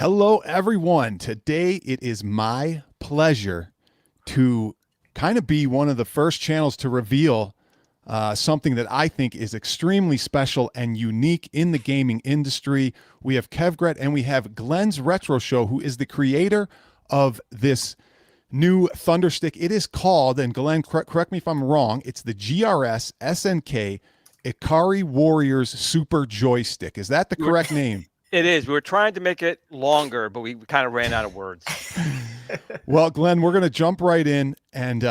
Hello, everyone. Today it is my pleasure to kind of be one of the first channels to reveal something that I think is extremely special and unique in the gaming industry. We have Kevgret and we have Glens Retro Show, who is the creator of this new Thunderstick. It is called, and Glenn, correct me if I'm wrong, it's the GRS SNK IKARI Warriors Super Joystick. Is that the correct name? It is. We were trying to make it longer, but we kind of ran out of words. Well, Glenn, we're going to jump right in, and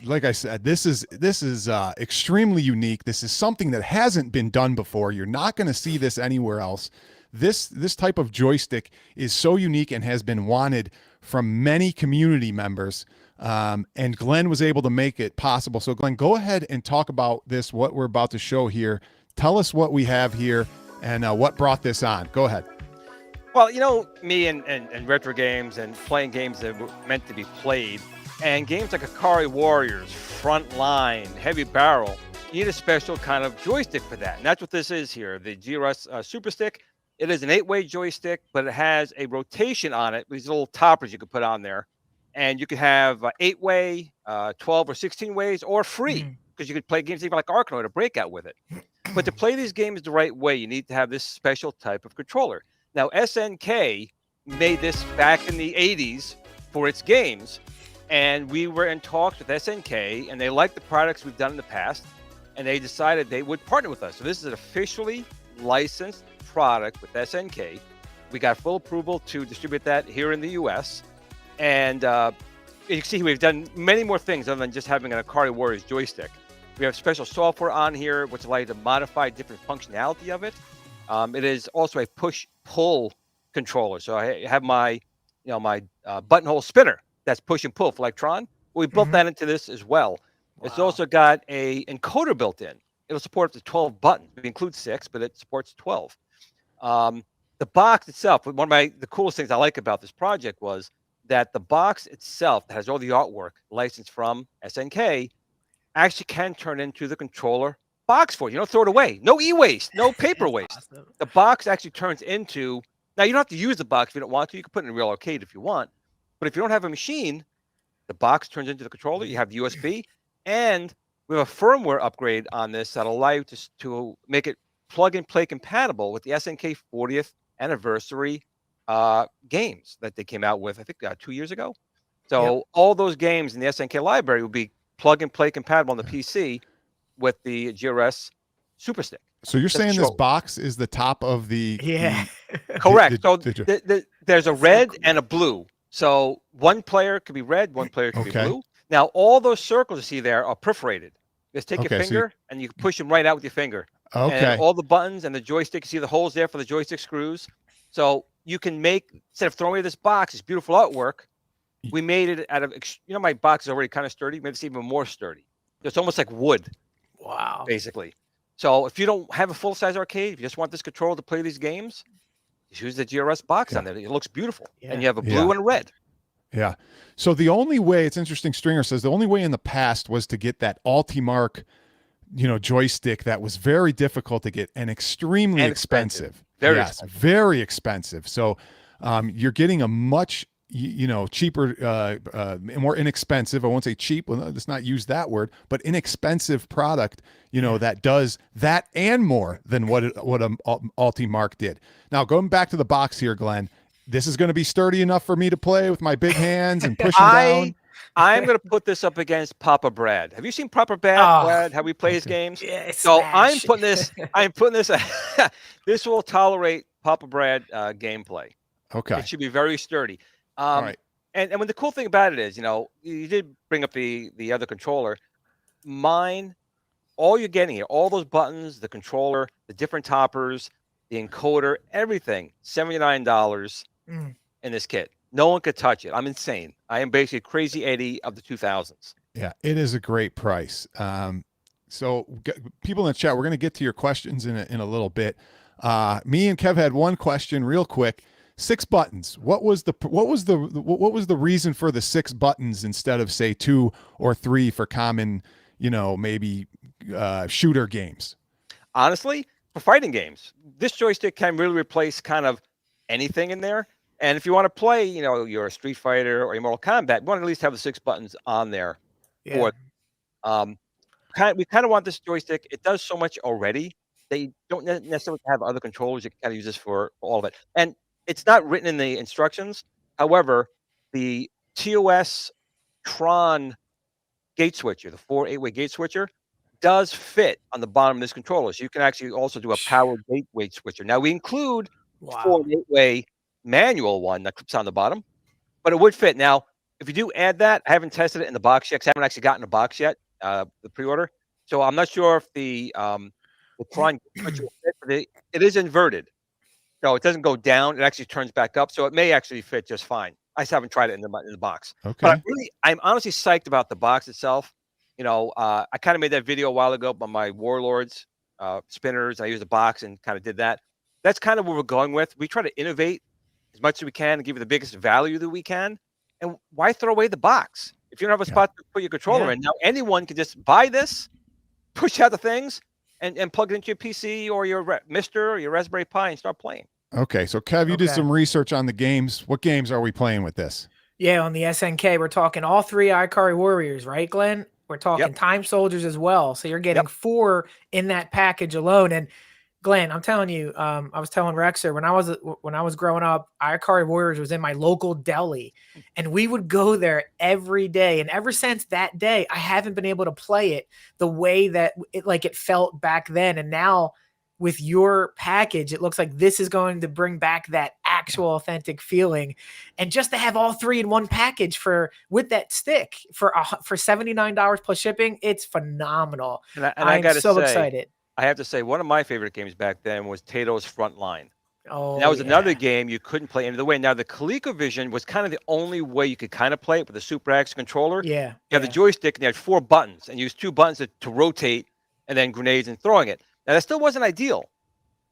like I said, this is extremely unique. This is something that hasn't been done before. You're not going to see this anywhere else. This type of joystick is so unique and has been wanted from many community members, and Glenn was able to make it possible. So, Glenn, go ahead and talk about this. What we're about to show here. Tell us what we have here and what brought this on. Go ahead. Well, you know, me and retro games and playing games that were meant to be played, and games like Ikari Warriors, Frontline, Heavy Barrel, you need a special kind of joystick for that. And that's what this is here, the GRS Super Stick. It is an 8-way joystick, but it has a rotation on it, these little toppers you could put on there. And you could have 8-way, 12 or 16 ways, or free, because you could play games even like Arkanoid or Breakout with it. But to play these games the right way, you need to have this special type of controller. Now, SNK made this back in the 80s for its games, and we were in talks with SNK, and they liked the products we've done in the past, and they decided they would partner with us. So this is an officially licensed product with SNK. We got full approval to distribute that here in the US, and you can see we've done many more things other than just having an Ikari Warriors joystick. We have special software on here which allows you to modify different functionality of it. It is also a push-pull controller. So I have my, my buttonhole spinner that's push and pull for Electron. We built that into this as well. Wow. It's also got a encoder built in. It'll support up to 12 buttons. We include 6, but it supports 12. The box itself, one of the coolest things I like about this project was that the box itself that has all the artwork licensed from SNK actually can turn into the controller box for you. You don't throw it away. No e-waste, no paper waste. Awesome. The box actually turns into, now you don't have to use the box if you don't want to. You can put it in a real arcade if you want. But if you don't have a machine, the box turns into the controller. You have USB, and we have a firmware upgrade on this that'll allow you to make it plug and play compatible with the SNK 40th anniversary games that they came out with, I think 2 years ago. So all those games in the SNK library will be plug and play compatible on the PC with the GRS Super Stick. So you're saying this box is the top of the... Correct. So there's a red and a blue. So one player could be red, one player could be blue. Now, all those circles you see there are perforated. Just take your finger and you push them right out with your finger. And all the buttons and the joystick, you see the holes there for the joystick screws. So you can make, instead of throwing away this box, this beautiful artwork, we made it out of, my box is already kind of sturdy, maybe it's even more sturdy. It's almost like wood. Wow. Basically. So if you don't have a full-size arcade, if you just want this controller to play these games, just use the GRS box on there. It looks beautiful. And you have a blue and a red. Yeah. So the only way, it's interesting, Stringer says, the only way in the past was to get that Ultimark, joystick that was very difficult to get and extremely expensive. Very expensive. Very expensive. So you're getting a much cheaper, more inexpensive. I won't say cheap. Well, let's not use that word, but inexpensive product, that does that and more than what a Ultimark did. Now, going back to the box here, Glenn, this is going to be sturdy enough for me to play with my big hands and push down. I'm going to put this up against Papa Brad. Have you seen Papa Brad? How we play his games? Yeah, so I'm putting this. This will tolerate Papa Brad gameplay. Okay. It should be very sturdy. All right. And when the cool thing about it is, you did bring up the other controller. Mine, all you're getting here, all those buttons, the controller, the different toppers, the encoder, everything, $79 in this kit. No one could touch it. I'm insane. I am basically Crazy Eddie of the 2000s. Yeah, it is a great price. So people in the chat, we're going to get to your questions in a little bit. Me and Kev had one question real quick. 6 buttons. What was the reason for the 6 buttons instead of say 2 or 3 for common, maybe shooter games? Honestly, for fighting games, this joystick can really replace kind of anything in there. And if you want to play, your Street Fighter or your Mortal Kombat, you want to at least have the 6 buttons on there. Yeah. Um, we kind of want this joystick. It does so much already. They don't necessarily have other controllers. You can kind of use this for all of it. And it's not written in the instructions. However, the TOS Tron gate switcher, the 4 8-way gate switcher, does fit on the bottom of this controller. So you can actually also do a powered gateway switcher. Now we include the 4 8-way manual one that clips on the bottom, but it would fit. Now, if you do add that, I haven't tested it in the box yet, 'cause I haven't actually gotten a box yet, the pre-order. So I'm not sure if the Tron switcher will fit, but it is inverted. No, it doesn't go down. It actually turns back up. So it may actually fit just fine. I just haven't tried it in the box. Okay. But I'm honestly psyched about the box itself. I kind of made that video a while ago about my Warlords spinners. I used a box and kind of did that. That's kind of what we're going with. We try to innovate as much as we can and give you the biggest value that we can. And why throw away the box? If you don't have a spot to put your controller in, now anyone can just buy this, push out the things, and plug it into your PC or your Mister or your Raspberry Pi and start playing. Okay, so Kev, you did some research on the games. What games are we playing with this? Yeah, on the SNK, we're talking all 3 Ikari Warriors, right, Glenn? We're talking Time Soldiers as well. So you're getting 4 in that package alone. And Glenn, I'm telling you, I was telling Rexer when I was growing up, Ikari Warriors was in my local deli, and we would go there every day. And ever since that day, I haven't been able to play it the way that it felt back then. And now with your package, it looks like this is going to bring back that actual authentic feeling. And just to have all 3 in one package with that stick for $79 plus shipping, it's phenomenal. And I'm so excited. I have to say, one of my favorite games back then was Tato's Frontline. Oh, and that was another game you couldn't play any other way. Now, the ColecoVision was kind of the only way you could kind of play it with the Super X controller. Yeah. You have the joystick, and you had 4 buttons, and you used 2 buttons to rotate, and then grenades and throwing it. Now, that still wasn't ideal,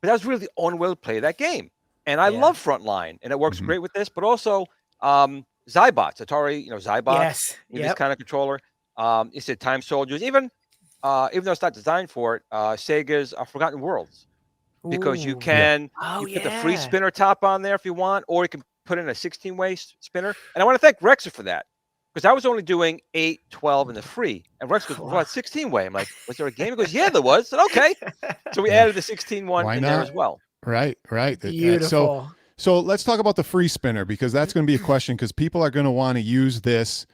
but that was really the only way to play that game. And I love Frontline, and it works great with this, but also Zybots, Atari, Zybots. Yes. This kind of controller. You said Time Soldiers, even though it's not designed for it, Sega's Forgotten Worlds, because you can put the free spinner top on there if you want, or you can put in a 16-way spinner. And I want to thank Rexer for that, because I was only doing 8, 12, and the free. And Rex goes, what, 16-way? I'm like, was there a game? He goes, yeah, there was. I said, okay. So we added the 16 one in there as well. Right. Beautiful. So let's talk about the free spinner, because that's going to be a question, because people are going to want to use this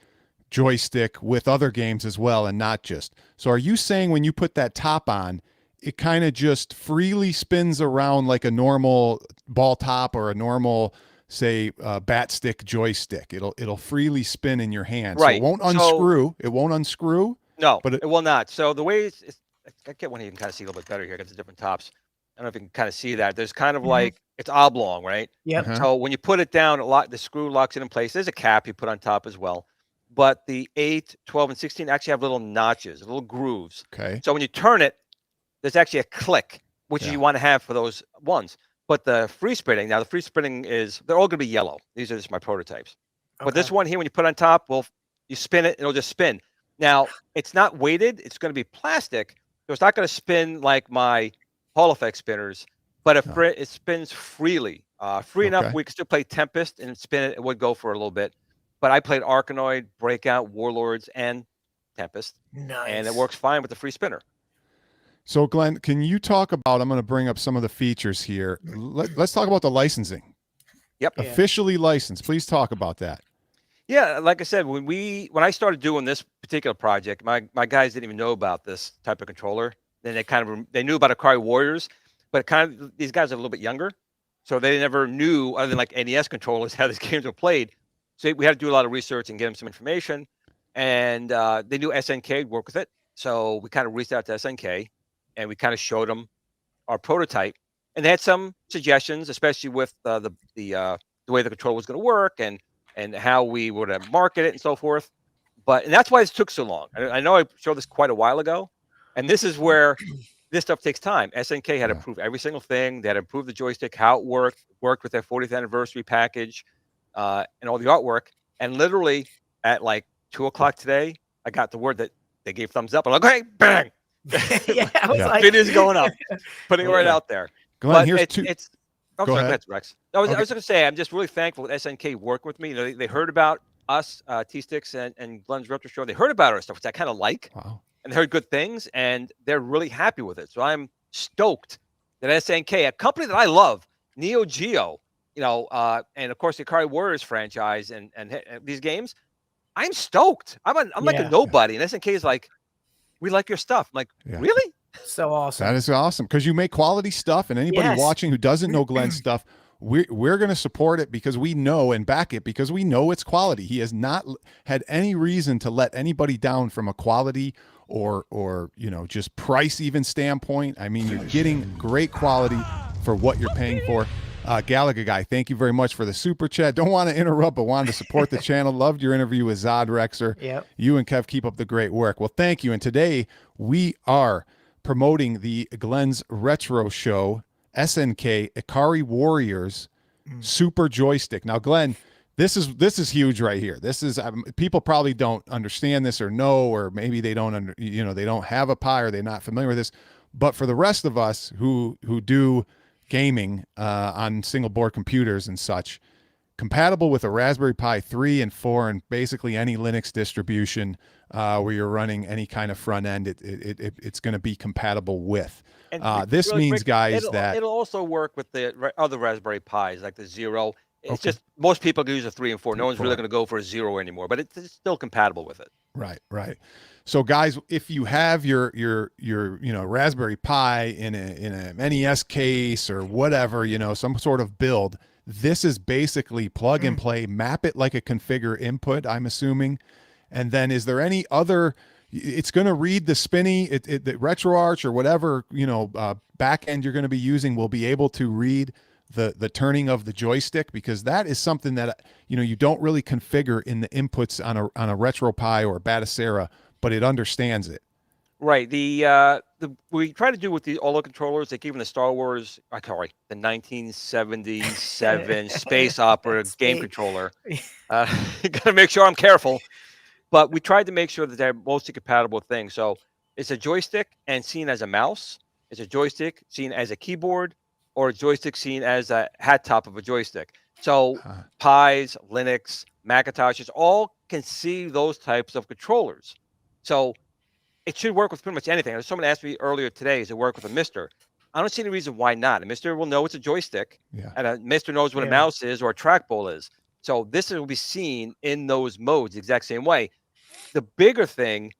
joystick with other games as well, and not just. So are you saying when you put that top on, it kind of just freely spins around like a normal ball top or a normal, say, bat stick joystick? It'll freely spin in your hand. Right. So it won't unscrew. It won't unscrew. No, but it will not. So the way I get one here, you can kind of see a little bit better here because it's different tops. I don't know if you can kind of see that. There's kind of like, it's oblong, right? Yep. So when you put it down, the screw locks it in place. There's a cap you put on top as well. But the 8, 12, and 16 actually have little notches, little grooves. Okay. So when you turn it, there's actually a click, which you want to have for those ones. But the free spinning, they're all going to be yellow. These are just my prototypes. Okay. But this one here, when you put on top, you spin it, it'll just spin. Now, it's not weighted. It's going to be plastic. So it's not going to spin like my Hall Effect spinners, but it spins freely. Enough, we can still play Tempest and spin it. It would go for a little bit. But I played Arkanoid, Breakout, Warlords, and Tempest. Nice. And it works fine with the free spinner. So, Glenn, can you talk about, I'm going to bring up some of the features here. Let's talk about the licensing. Yep. Officially licensed. Please talk about that. Yeah, like I said, when I started doing this particular project, my guys didn't even know about this type of controller. Then they knew about Ikari Warriors, but these guys are a little bit younger, so they never knew, other than like NES controllers, how these games were played. So we had to do a lot of research and get them some information, and they knew SNK would work with it. So we kind of reached out to SNK, and we kind of showed them our prototype, and they had some suggestions, especially with the way the controller was going to work and how we would market it and so forth. And that's why this took so long. I know I showed this quite a while ago, and this is where this stuff takes time. SNK had to prove every single thing. They had to prove the joystick, how it worked with their 40th anniversary package, and all the artwork. And literally at like 2:00 today, I got the word that they gave thumbs up. I'm like, hey, bang! Like, video's going up, putting it right out there. Glenn, but I'm Go sorry, go ahead. ahead, Rex. I was Okay. going to say I'm just really thankful that SNK worked with me. You know, they heard about us, T-Sticks and Glens Retro Show. They heard about our stuff, which I kind of like, Wow. and they heard good things, and they're really happy with it. So I'm stoked that SNK, a company that I love, Neo Geo, and of course the Ikari Warriors franchise and these games, I'm stoked. I'm like a Yeah. nobody, and SNK is like, we like your stuff. I'm like, Yeah. really? So awesome. That is awesome because you make quality stuff, and anybody Yes. watching who doesn't know Glenn's stuff, we're going to support it because we know and back it because we know it's quality. He has not had any reason to let anybody down from a quality or just price even standpoint. I mean, you're getting great quality for what you're paying for. Gallagher guy, thank you very much for the super chat. Don't want to interrupt, but wanted to support the channel. Loved your interview with Zod Rexer. Yep. You and Kev keep up the great work. Well, thank you. And today we are promoting the Glens Retro Show SNK Ikari Warriors Super Joystick. Now, Glenn, this is huge right here. This is people probably don't understand this or know, or maybe they don't they don't have a Pi or they're not familiar with this. But for the rest of us who do gaming on single board computers and such, compatible with a Raspberry Pi 3 and 4 and basically any Linux distribution where you're running any kind of front end, it's going to be compatible with. And This really means, quick, guys, it'll that also work with the other Raspberry Pis, like the Zero. It's Okay. just most people use a 3 and 4. No one's really 4. going to go for a Zero anymore, but it's still compatible with it. Right. So, guys, if you have your Raspberry Pi in a NES case or whatever, some sort of build, this is basically plug and play. Map it like a configure input, I'm assuming. And then, is there any other? It's going to read the spinny, the RetroArch or whatever back end you're going to be using will be able to read the turning of the joystick, because that is something that you don't really configure in the inputs on a RetroPie or a Batacera, but it understands it. Right. We try to do with all the controllers, like even the Star Wars, the 1977 space opera game controller. Got to make sure I'm careful, but we tried to make sure that they're mostly compatible things. So it's a joystick and seen as a mouse. It's a joystick seen as a keyboard, or a joystick seen as a hat top of a joystick. So Pis, Linux, Macintoshes all can see those types of controllers. So it should work with pretty much anything. Someone asked me earlier today, does it work with a Mister? I don't see any reason why not. A Mister will know it's a joystick, and a Mister knows what a mouse is or a trackball is. So this will be seen in those modes the exact same way. The bigger thing,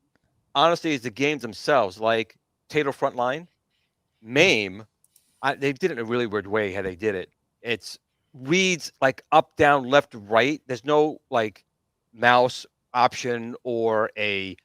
honestly, is the games themselves, like Tato Frontline, MAME. They did it in a really weird way how they did it. It's reads like up, down, left, right. There's no like mouse option or a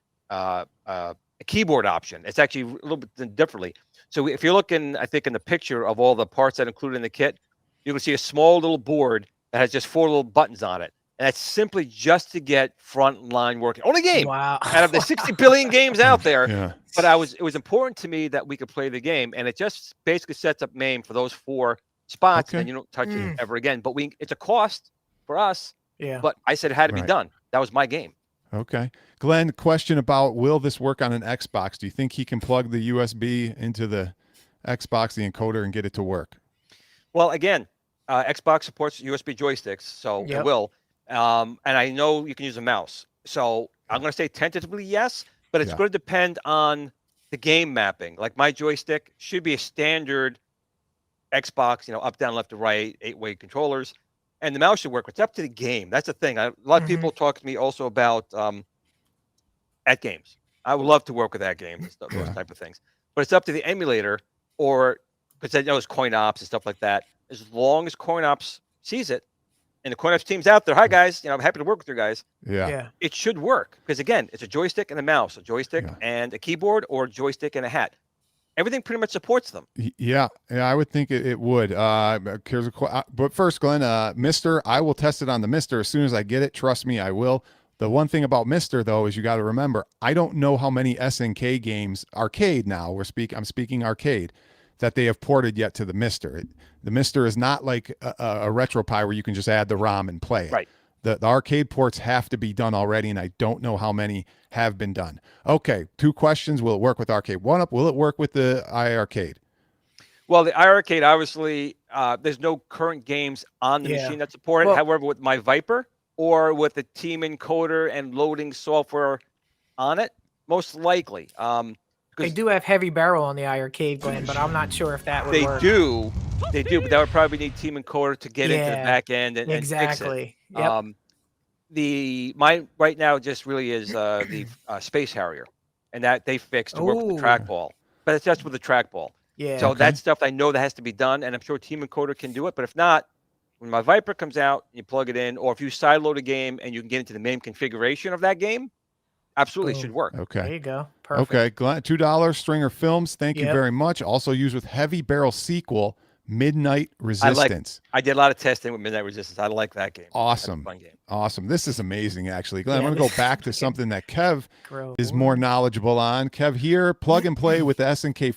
keyboard option. It's actually a little bit differently. So if you're looking, I think in the picture of all the parts that are included in the kit, you can see a small little board that has just 4 little buttons on it. And that's simply just to get Frontline working. Only game out of the 60 billion games out there. Yeah. But it was important to me that we could play the game, and it just basically sets up MAME for those 4 spots, and you don't touch it ever again. But it's a cost for us. Yeah. But I said it had to be done. That was my game. Okay. Glenn, question about, will this work on an Xbox? Do you think he can plug the USB into the Xbox, the encoder, and get it to work? Well, again, Xbox supports USB joysticks, so it will. And I know you can use a mouse. So I'm going to say tentatively yes, but it's going to depend on the game mapping. Like my joystick should be a standard Xbox, up, down, left to right, 8-way controllers, and the mouse should work. It's up to the game. That's the thing. A lot of people talk to me also about at games. I would love to work with at games and stuff, those type of things. But it's up to the emulator, or because I know it's coin ops and stuff like that. As long as coin ops sees it, and the coin ops team's out there, hi guys, I'm happy to work with you guys. Yeah. It should work, because again, it's a joystick and a mouse, a joystick and a keyboard, or a joystick and a hat. Everything pretty much supports them. Yeah, I would think it would. But first, Glenn, Mister, I will test it on the Mister as soon as I get it. Trust me, I will. The one thing about Mister, though, is you got to remember, I don't know how many SNK games, arcade now, I'm speaking arcade, that they have ported yet to the Mister. The Mister is not like a RetroPie where you can just add the ROM and play it. Right. The arcade ports have to be done already, and I don't know how many have been done. Okay, 2 questions. Will it work with arcade? One up, will it work with the iArcade? Well, the iArcade, obviously, there's no current games on the Yeah. machine that support it. Well- However, with my Viper or with the team encoder and loading software on it, most likely. They Because do have heavy barrel on the iArcade, Glenn, but I'm not sure if that would they work. do, but that would probably need team encoder to get into the Yeah, back end and fix it. exactly. Yep. Mine right now just really is the Space Harrier, and that they fixed to work with the Ooh. trackball. But it's just with the trackball. Yeah. So Okay. that's stuff I know that has to be done, and I'm sure Team Encoder can do it. But if not, when my Viper comes out, you plug it in, or if you sideload a game and you can get into the main configuration of that game, absolutely it Boom. should work. There Okay. you go. Perfect. Okay. Glenn, $2 Stringer Films. Thank you Yep. very much. Also used with Heavy Barrel sequel, Midnight Resistance. I did a lot of testing with Midnight Resistance. I like that game. Awesome. That's a fun game. Awesome. This is amazing, actually. Glenn, Yeah, I'm going this to go back is to freaking something that Kev Grow. is more knowledgeable on. Kev here, plug and play with the SNK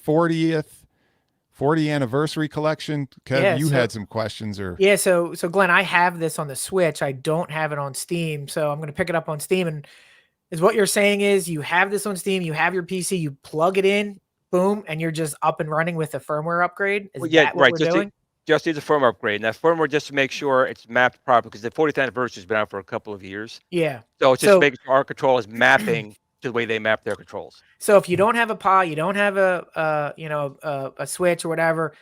40 anniversary collection. Kev, Yeah, you so- had some questions or Yeah, so Glenn, I have this on the Switch. I don't have it on Steam, so I'm going to pick it up on Steam. And is what you're saying is you have this on Steam, you have your PC, you plug it in, boom, and you're just up and running with a firmware upgrade. Is Well, yeah, that what right. we're Just doing? just needs a firmware upgrade. And that firmware just to make sure it's mapped properly because the 40th anniversary has been out for a couple of years. Yeah. So it's just So- making sure our control is mapping to the way they map their controls. So if you don't have a pod, you don't have a Switch or whatever,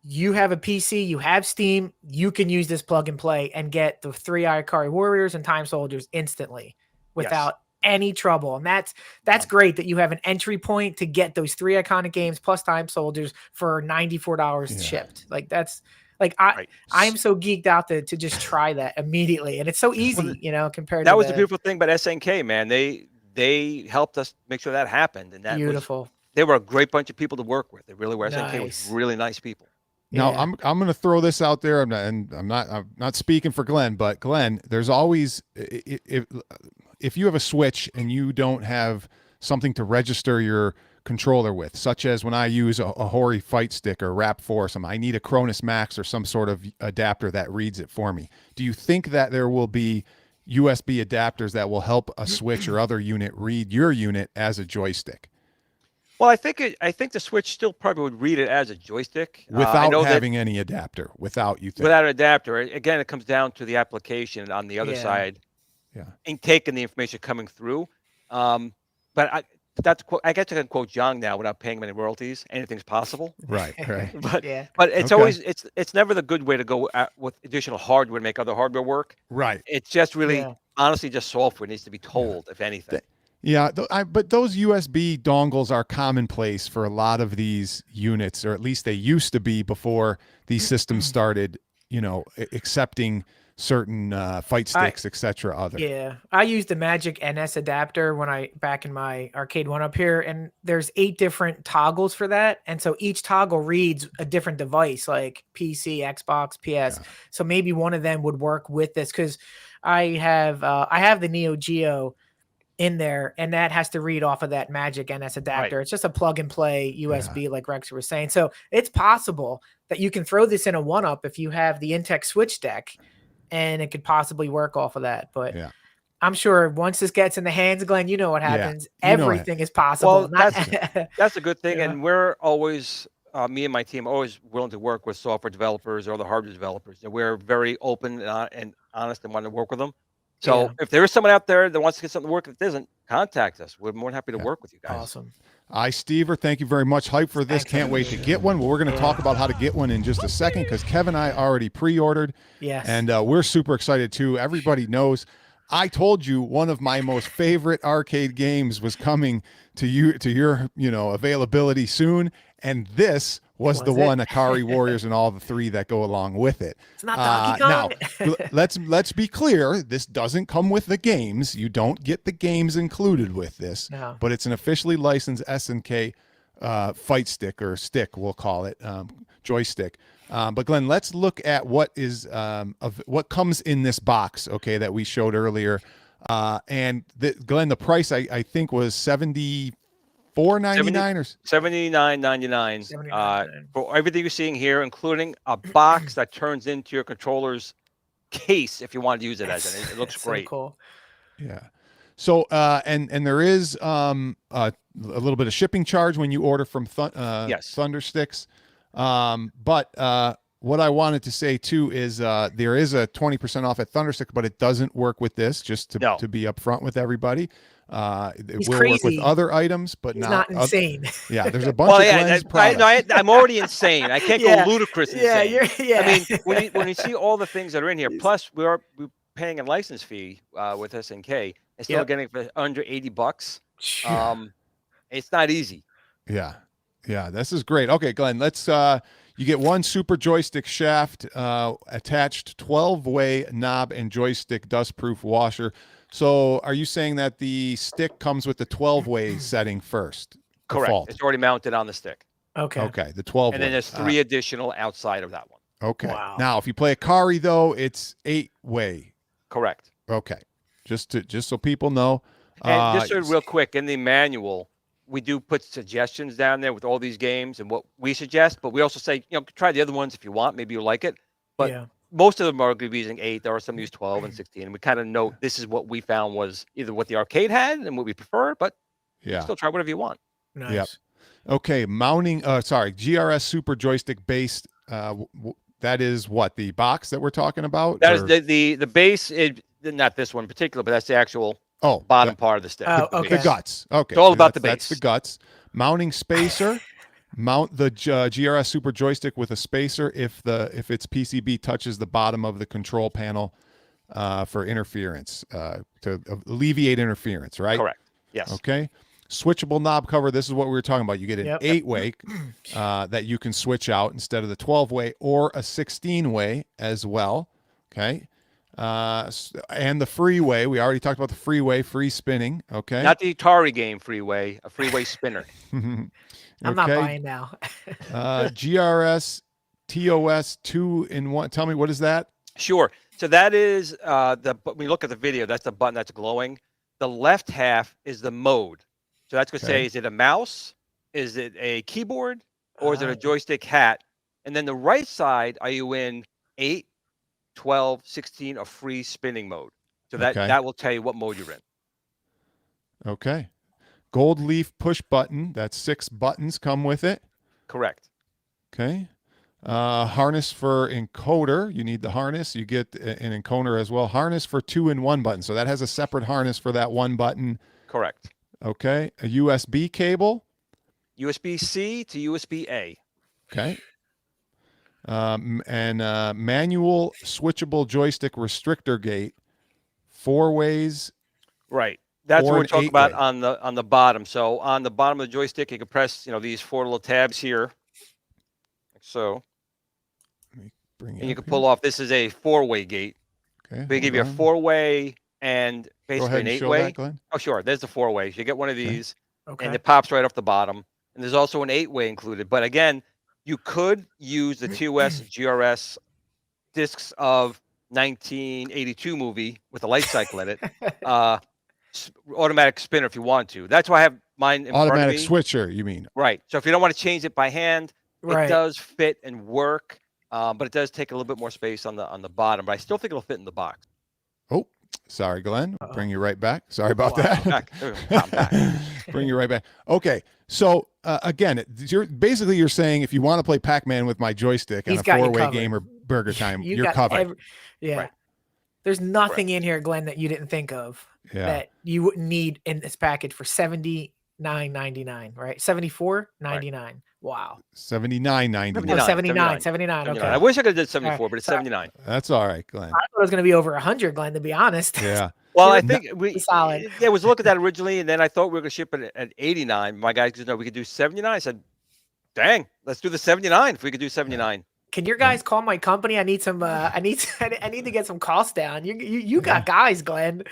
you have a PC, you have Steam, you can use this plug and play and get the 3 Ikari Warriors and Time Soldiers instantly without any trouble. And that's great that you have an entry point to get those 3 iconic games plus Time Soldiers for $94 Yeah. shipped. Like that's like Right. I'm so geeked out to just try that immediately. And it's so easy, compared That to was the beautiful thing about SNK, man. They helped us make sure that happened, and that was, beautiful. they were a great bunch of people to work with. They really were. SNK was Nice. really nice people. Now Yeah. I'm going to throw this out there. I'm not speaking for Glenn, but Glenn, there's always if you have a Switch and you don't have something to register your controller with, such as when I use a Hori Fight Stick or Rap Force, I need a Cronus Max or some sort of adapter that reads it for me. Do you think that there will be USB adapters that will help a Switch or other unit read your unit as a joystick Well, I think the Switch still probably would read it as a joystick I without know that having any adapter? Without you think? without an adapter. Again, it comes down to the application on the other Yeah. side. Yeah. And taking the information coming through. But I guess I can quote John now without paying him any royalties. Anything's possible. Right. Right. But Yeah. but it's Okay. always it's never the good way to go with additional hardware to make other hardware work. Right. It's just really Yeah. honestly just software needs to be told, if anything. Yeah, but those USB dongles are commonplace for a lot of these units, or at least they used to be before these systems started, accepting certain fight sticks, etc. Other. Yeah, I used the Magic NS adapter back in my Arcade One up here, and there's 8 different toggles for that, and so each toggle reads a different device, like PC, Xbox, PS. Yeah. So maybe one of them would work with this because I have the Neo Geo in there, and that has to read off of that Magic NS adapter. It's just a plug and play USB, like Rex was saying. So it's possible that you can throw this in a 1-up if you have the Intex Switch deck, and it could possibly work off of that. But Yeah. I'm sure once this gets in the hands of Glenn, you know what happens. You know Everything is possible. Well, that's a good thing, Yeah. and we're always me and my team are always willing to work with software developers or other hardware developers, and we're very open and honest and want to work with them. So Yeah. if there is someone out there that wants to get something to work, if it isn't, contact us. We're more than happy to work with you guys. Awesome. Stever, thank you very much. Hype for this. Thanks, Can't wait to get one. Well, we're going to talk about how to get one in just a second because Kevin and I already pre-ordered. Yes. And we're super excited too. Everybody knows I told you one of my most favorite arcade games was coming to your availability soon. And this was the Was it? one, Ikari Warriors and all the 3 that go along with it. It's not Donkey Kong. Now, let's be clear. This doesn't come with the games. You don't get the games included with this. No. But it's an officially licensed SNK fight stick, or stick, we'll call it, joystick. But Glenn, let's look at what is of what comes in this box, okay, that we showed earlier. And Glenn, the price I think was $74.99 or $79.99 $79.99. for everything you're seeing here, including a box that turns into your controller's case if you want to use it as it. It looks So great. cool. yeah. So and there is a little bit of shipping charge when you order from Yes. Thundersticks. But what I wanted to say too is there is a 20% off at Thunderstick, but it doesn't work with this. Just to be upfront with everybody, it He's will crazy. work with other items, but He's not insane. Yeah, there's a bunch of Glenn's products. I'm already insane. I can't go ludicrous insane. Yeah. I mean, when you see all the things that are in here, plus we're paying a license fee with SNK, and still getting it for under $80. It's not easy. Yeah, this is great. Okay, Glenn, let's you get one super joystick shaft, attached 12-way knob and joystick dustproof washer. So are you saying that the stick comes with the 12-way setting first? Correct. Default? It's already mounted on the stick. Okay, the 12-way. And then there's 3 additional outside of that one. Okay. Wow. Now, if you play Ikari, though, it's 8-way. Correct. Okay. Just so people know. And just real quick, in the manual, we do put suggestions down there with all these games and what we suggest, but we also say, try the other ones if you want. Maybe you like it. But most of them are going to be using 8. There are some use 12 and 16. And we kind of know this is what we found was either what the arcade had and what we prefer, but still try whatever you want. Nice. Yep. Okay, mounting, GRS Super Joystick based, that is what, the box that we're talking about? That is the base, not this one in particular, but that's the actual bottom part of the stick. Oh, okay. The guts. Okay. It's all about the base. That's the guts. Mounting spacer. Mount the GRS Super Joystick with a spacer if its PCB touches the bottom of the control panel for interference, to alleviate interference, right? Correct. Yes. Okay. Switchable knob cover. This is what we were talking about. You get an 8-way that you can switch out instead of the 12-way, or a 16-way as well. Okay. And the freeway. We already talked about the freeway, free spinning. Okay. Not the Atari game freeway, a freeway spinner. I'm not buying now. GRS TOS 2-in-1. Tell me, what is that? Sure. So that is when you look at the video, that's the button that's glowing. The left half is the mode. So that's going to say, is it a mouse? Is it a keyboard? Or is it a joystick hat? And then the right side, are you in 8, 12, 16, or free spinning mode? So that will tell you what mode you're in. Okay. Gold leaf push button. That's 6 buttons come with it. Correct. Okay. Harness for encoder. You need the harness. You get an encoder as well. Harness for 2-in-1 button. So that has a separate harness for that one button. Correct. Okay. A USB cable. USB-C to USB-A. Okay. And manual switchable joystick restrictor gate. 4 ways. Right. That's what we're talking about 8-way. on the bottom. So on the bottom of the joystick, you can press these 4 little tabs here, like so. And you can pull off. This is a 4-way gate. Okay. They give you a 4-way and basically an 8-way. Oh, sure. There's the 4-way. You get one of these, and it pops right off the bottom. And there's also an 8-way included. But again, you could use the TOS GRS discs of 1982 movie with a light cycle in it. Automatic spinner if you want to. That's why I have mine in automatic front of me. switcher, you mean? Right. So if you don't want to change it by hand, it does fit and work, but it does take a little bit more space on the bottom. But I still think it'll fit in the box. Oh, sorry, Glenn. Bring you right back. Sorry about that. I'm back. Bring you right back. Okay. So again, you're saying if you want to play Pac-Man with my joystick on a 4-way game or Burger Time, you're covered. Right. There's nothing in here, Glenn, that you didn't think of that you wouldn't need in this package for $79.99, right? $74.99. Right. Wow. $79.99. No, $79. Okay. I wish I could have did 74, but it's 79. That's all right, Glenn. I thought it was going to be over 100, Glenn, to be honest. Yeah. Well, I think we solid. Yeah, was look at that originally, and then I thought we were going to ship it at 89. My guys said, no, we could do 79. I said, dang, let's do the 79 if we could do 79. Can your guys call my company? I need some. I need to get some costs down. You got guys, Glenn.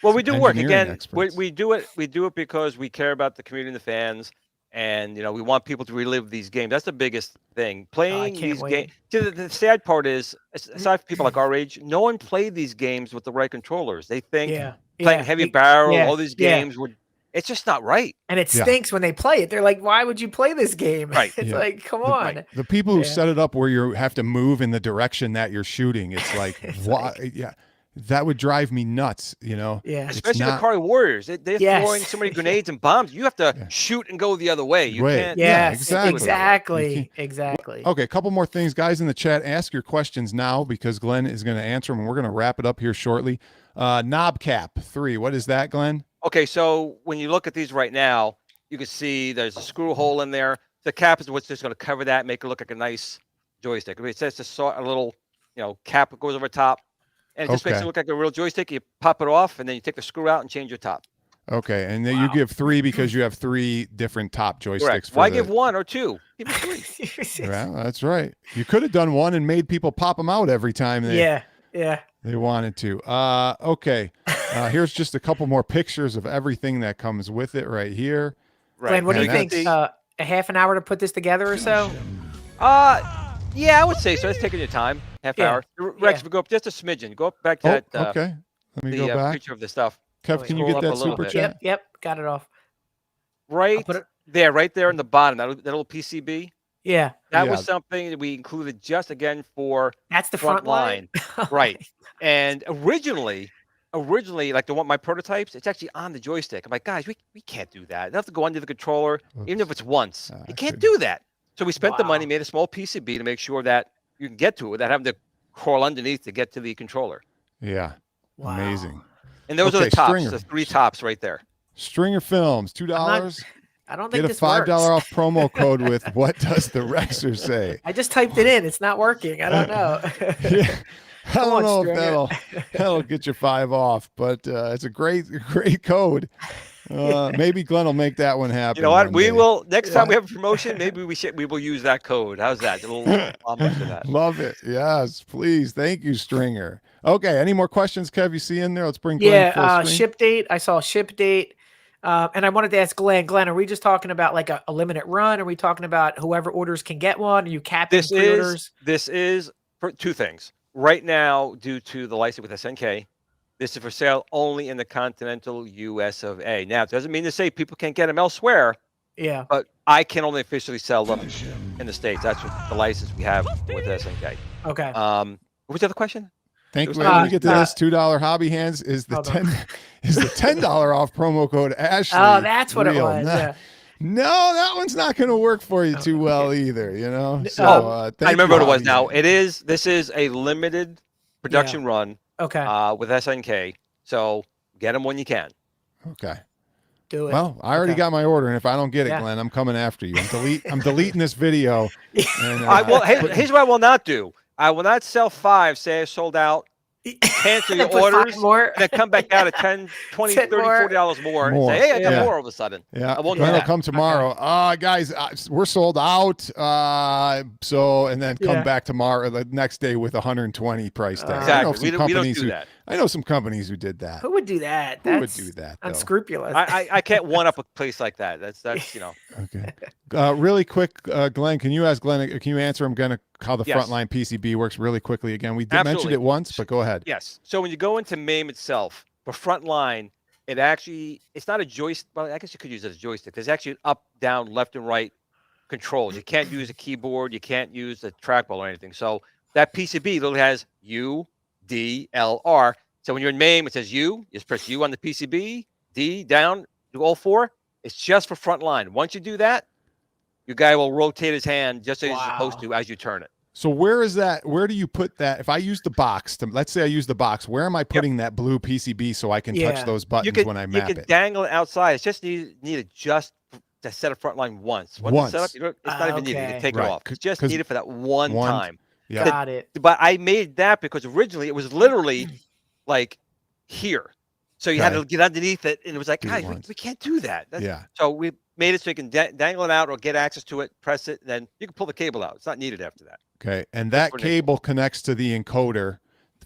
Well, we do work again. We do it. We do it because we care about the community and the fans, and we want people to relive these games. That's the biggest thing. Playing these games. The sad part is, aside from people like our age, no one played these games with the right controllers. They think playing Heavy Barrel, all these games were. It's just not right. And it stinks when they play it. They're like, why would you play this game? Right. It's like, come on. The people who set it up where you have to move in the direction that you're shooting, it's like, why? Yeah. that would drive me nuts. You know, Yeah. It's Especially not- the Akari Warriors. They're Yes. throwing so many grenades and bombs. You have to Yeah. shoot and go the other way. You Right. can't. Yeah, Yes, exactly. exactly. You Exactly. Okay, a couple more things, guys in the chat. Ask your questions now because Glenn is going to answer them, and we're going to wrap it up here shortly. Knob cap 3. What is that, Glenn? Okay, so when you look at these right now, you can see there's a screw hole in there. The cap is what's just going to cover that, make it look like a nice joystick. I mean, it says just a little, cap that goes over top, and it just makes it Okay. look like a real joystick. You pop it off, and then you take the screw out and change your top. Okay, and then you give 3 because you have 3 different top joysticks. Correct. For Why the- give 1 or 2? Give me 3. Well, that's right. You could have done 1 and made people pop them out every time Yeah. they wanted to. Okay. Here's just a couple more pictures of everything that comes with it right here. Right. Glenn, what do And you think? that's- A half an hour to put this together or so? Yeah, I would say so. It's taking your time, half Yeah. hour. Rex, if we go up just a smidgen, go up back to that Okay. Let me the go back. picture of the stuff. Kev, can you scroll get up that a little super bit. chat? Yep. Got it off. Right put it- there, right there in the bottom, that little PCB. Yeah. That Yeah. was something that we included just again for That's the front front line. right. And originally, like my prototypes, it's actually on the joystick. I'm like, guys, we can't do that. You have to go under the controller, even if it's once. I You can't couldn't. do that. So we spent the money, Wow. made a small PCB to make sure that you can get to it without having to crawl underneath to get to the controller. Yeah. Wow. Amazing. And those are Okay, the tops, Stringer. the 3 tops right there. Stringer Films, $2. I don't think Get a this $5 works. off promo code with what does the Rexer say? I just typed it in. It's not working. I don't know. Yeah. I Come don't on, know if Stringer. that'll get you 5 off, but it's a great code. Maybe Glenn will make that one happen. You know what? one We day. will next time we have a promotion. Maybe we will use that code. How's that? A little homage to that. Love it. Yes, please. Thank you, Stringer. Okay. Any more questions, Kev? You see in there? Let's bring Glenn full screen. Ship date. I saw ship date. And I wanted to ask Glenn. Glenn, are we just talking about like a limited run? Are we talking about whoever orders can get one? Are you capping pre-orders? This is for 2 things. Right now, due to the license with SNK, this is for sale only in the continental US of A. Now, it doesn't mean to say people can't get them elsewhere, Yeah. but I can only officially sell them in the States. That's what the license we have with SNK. Okay. What was the other question? Thank you. Uh, Let me get to this. $2 Hobby Hands is the Hold on. $10 off promo code Ashley. Oh, that's what it Real. was. No, Yeah. no, that one's not going to work for you too well either. You know. So, Oh, thank I remember you, what it was Hobby now. Hands. This is a limited production run Okay. with SNK. So get them when you can. Okay. Do it. Well, I already Okay. got my order, and if I don't get it, Yeah. Glenn, I'm coming after you. I'm deleting this video. And, Here's what I will not do. I will not sell 5, say I sold out, cancel your Put 5 orders, more. and then come back out at 10, 20, 10 30, more. $40 more, and More. say, hey, I got Yeah. more all of a sudden. Yeah, I won't do Glenn will that. come tomorrow. Guys, we're sold out. And then come Yeah. back tomorrow, the next day with 120 price tag. I know Exactly. some We don't companies do who- that. I know some companies who did that. Who would do that? Who would That's do that? Though? unscrupulous. I can't one up a place like that. That's Okay. Really quick, Glenn, can you ask Glenn? Can you answer him again how the Yes. frontline PCB works really quickly again? We did mention Absolutely. it once, but go ahead. Yes. So when you go into MAME itself, for frontline, it's not a joystick. Well, I guess you could use it as a joystick. There's actually an up, down, left, and right controls. You can't use a keyboard. You can't use a trackball or anything. So that PCB literally has U, D, L, R. So when you're in MAME, it says U. You just press U on the PCB, D, down, do all 4. It's just for frontline. Once you do that, your guy will rotate his hand just as he's supposed to as you turn it. So where is that? Where do you put that? If I use the box, let's say I use the box, where am I putting that blue PCB so I can touch Yeah. those buttons when I You map can it? dangle it outside. It's just needed just to set up frontline once. Once it's set up, it's not even needed. You Okay. can take Right. it off. It's just 'Cause needed for that one time. Yeah. Got it. But I made that because originally it was literally like here. So you had Okay. to get underneath it, and it was like, Do it guys, once. we can't do that. Yeah. So we made it so you can dangle it out or get access to it, press it, and then you can pull the cable out. It's not needed after that. Okay. And that for Nick. cable connects to the encoder.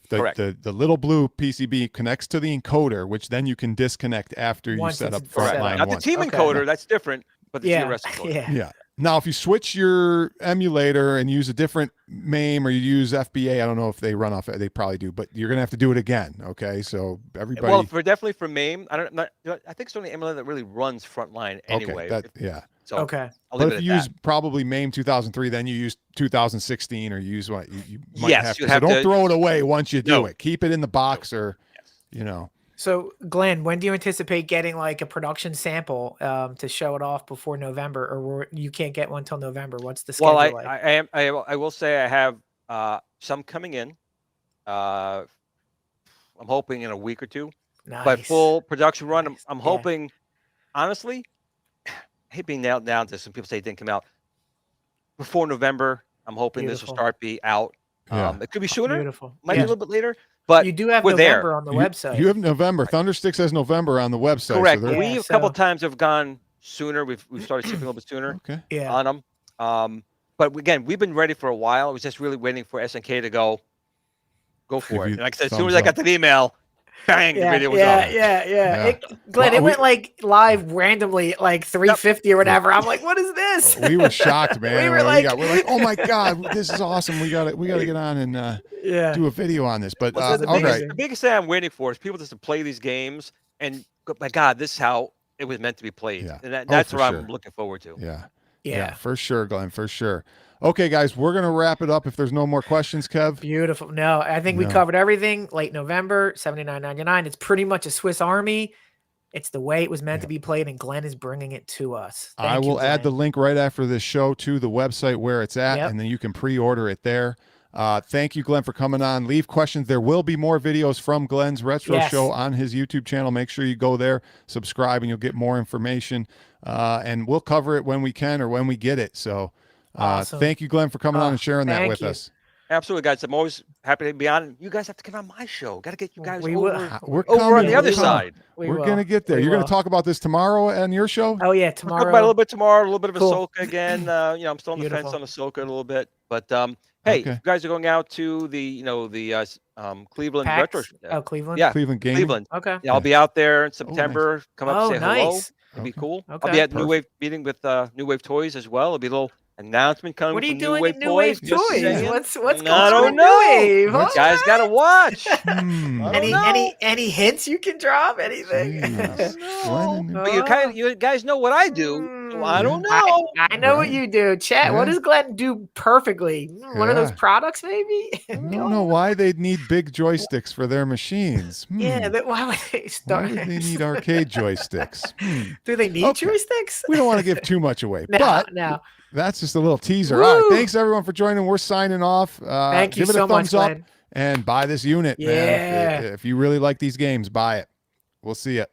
Correct. The little blue PCB connects to the encoder, which then you can disconnect after you Once set it's up set up. frontline Not one. the team Okay. encoder, that's different, but the Yeah. GRS encoder. Yeah. Yeah. Now, if you switch your emulator and use a different MAME or you use FBA, I don't know if they run off. They probably do, but you're gonna have to do it again. Okay, so everybody. Well, definitely for MAME, I think it's the only emulator that really runs frontline anyway. Okay, yeah. So Okay. I'll leave But it if at you that. use probably MAME 2003, then you use 2016 or use what you might Yes, have you to. have So don't to- throw it away once you do No. it. Keep it in the box or, Yes. you know. So, Glenn, when do you anticipate getting like a production sample to show it off before November, or you can't get one till November? What's the schedule Well, like? I will say I have some coming in. I'm hoping in a week or two. Nice. But full production run, Nice. I'm Yeah. hoping, honestly, I hate being nailed down to some people say it didn't come out before November. I'm hoping this will Beautiful. start be out. Yeah. It could be sooner, Beautiful. might be Yeah. a little bit later, but You do have we're November there. on the website. You have November. Thunderstick says November on the website. Correct. So they're- We Yeah, a couple so- times have gone sooner. We've started shipping a little bit sooner okay. Yeah. on them. But again, we've been ready for a while. It was just really waiting for SNK to go Give for it. you And like I said, as soon thumbs as I got up. that email, bang, the Yeah, video was yeah, up. yeah. Glenn, Well, it we- went like live randomly at like 3:50 or whatever. I'm like, what is this? We were shocked, man. We were when like- we're like, oh my God, this is awesome. We got to get on and Yeah. do a video on this. But Well, the, all biggest, right. the biggest thing I'm waiting for is people just to play these games and go, my God, this is how it was meant to be played. Yeah. And Oh, that's for what sure. I'm looking forward to. Yeah. Yeah. For sure, Glenn, for sure. Okay, guys, we're going to wrap it up if there's no more questions, Kev. Beautiful. No, I think we No. covered everything. Late November, $79.99. It's pretty much a Swiss Army. It's the way it was meant to be played, and Glenn is bringing it to us. I Thank you, will add the Glenn. link right after this show to the website where it's at, Yep. and then you can pre-order it there. Thank you, Glenn, for coming on. Leave questions. There will be more videos from Glenn's Retro Yes. Show on his YouTube channel. Make sure you go there, subscribe, and you'll get more information. And we'll cover it when we can or when we get it. So Awesome. thank you, Glenn, for coming on and sharing that thank with you. us. Absolutely, guys. I'm always happy to be on. You guys have to come on my show. Got to get you guys We will. over, We're over coming. on the other We're coming. side. We're going to get there. We You're going will. to talk about this tomorrow on your show? Oh yeah, We'll tomorrow. talk about it a little bit tomorrow, a little bit of Cool. Ahsoka again. I'm still on the fence Beautiful. on Ahsoka a little bit. But hey, Okay. you guys are going out to the Cleveland PAX? Retro Show. Oh, Cleveland. Yeah, Cleveland Gaming? Cleveland. Okay. Yeah, I'll be out there in September. Come up, Oh, say hello. nice. It'd be Okay. cool. I'll Okay. be at New Perfect. Wave meeting with New Wave Toys as well. It'll be a little announcement coming What are you from doing New Wave at New Wave Toys. Just Toys? saying. What's I going on don't at New know. Wave? What's- Huh? Guys got to watch. Hmm. I don't know. Any hints you can drop? Anything? Jeez. No. Glenn, But you guys know what I do. So I don't Yeah. know. I know what Right. you do. Chat. What Yeah. does Glenn do perfectly? One of those Yeah. products, maybe? I don't know why they'd need big joysticks for their machines. Yeah. Why would they Why start? do they need arcade joysticks? Do they need Okay. joysticks? We don't want to give too much away, No, but no. that's just a little teaser. All right, Woo! thanks everyone for joining. We're signing off. Thank you give it so a thumbs much, up Glenn. and buy this unit, man. Yeah. If you really like these games, buy it. We'll see you.